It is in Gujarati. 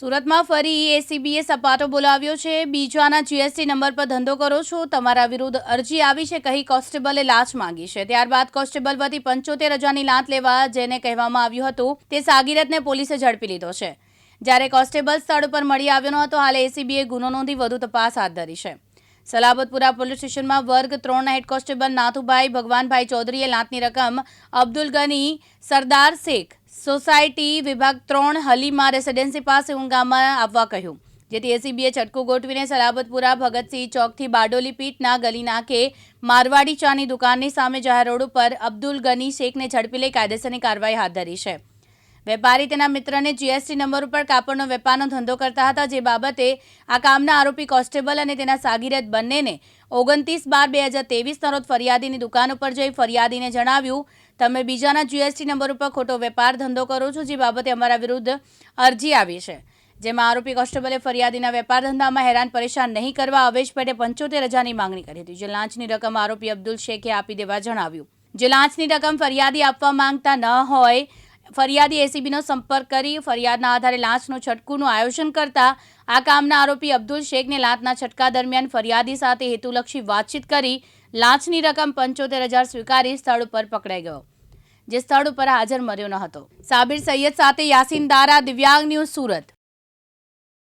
સુરતમાં ફરી એસીબીએ સપાટો બોલાવ્યો છે। બીજાના જીએસટી નંબર પર ધંધો કરો છો, તમારા વિરુદ્ધ અરજી આવી છે કહી કોન્સ્ટેબલે લાંચ માંગી છે। ત્યારબાદ કોન્સ્ટેબલ વતી 75,000ની લાંચ લેવા જેને કહેવામાં આવ્યું હતું તે સાગીરતને પોલીસે ઝડપી લીધો છે। જ્યારે કોન્સ્ટેબલ સ્થળ પર મળી આવ્યો ન હતો। હાલ એસીબીએ ગુનો નોંધી વધુ તપાસ હાથ ધરી છે। સલાબતપુરા પોલીસ સ્ટેશનમાં વર્ગ 3ના હેડ કોન્સ્ટેબલ નાથુભાઈ ભગવાનભાઈ ચૌધરીએ લાંચની રકમ અબ્દુલ ગની સરદાર શેખ સોસાયટી વિભાગ 3 હલીમા રેસિડેન્સી પાસે ઊંગામાં આવવા કહ્યું, જેથી એસીબીએ છટકું ગોઠવીને સલાબતપુરા ભગતસિંહ ચોકથી બારડોલી પીટના ગલી નાકે મારવાડી ચાની દુકાનની સામે જાહેર રોડ ઉપર અબ્દુલ ગની શેખને ઝડપી લઈ કાયદેસરની કાર્યવાહી હાથ ધરી છે। વેપારી તેના મિત્રને જીએસટી નંબર ઉપર કાપડનો વેપારનો ધંધો કરતા હતા, જે બાબતે આ કામના આરોપી કોન્સ્ટેબલ અને તેના સાગીરત બંનેને 29/12/2023 રોજ ફરિયાદીની દુકાન ઉપર જઈ ફરિયાદીને જણાવ્યું, તમે બીજાના જીએસટી નંબર ઉપર ખોટો વેપાર ધંધો કરો છો, જે બાબતે અમારા વિરુદ્ધ અરજી આવી છે। જેમાં આરોપી કોન્સ્ટેબલે ફરિયાદીના વેપાર ધંધામાં હેરાન પરેશાન નહીં કરવા અવેજ પેટે 75,000ની માંગણી કરી હતી, જે લાંચની રકમ આરોપી અબ્દુલ શેખે આપી દેવા જણાવ્યું। જે લાંચની રકમ ફરિયાદી આપવા માંગતા ન હોય, ફરિયાદી એસીબીનો સંપર્ક કરી ફરિયાદના આધારે લાંચનું છટકુનું આયોજન કરતા આ કામના આરોપી અબ્દુલ શેખને લાંચના છટકા દરમિયાન ફરિયાદી સાથે હેતુલક્ષી વાતચીત કરી લાંચની રકમ 75,000 સ્વીકારી સ્થળ ઉપર પકડાઈ ગયો, જે સ્થળ ઉપર હાજર મળ્યો ન હતો। સાબિર સૈયદ સાથે યાસીન દારા, દિવ્યાંગ ન્યૂઝ, સુરત।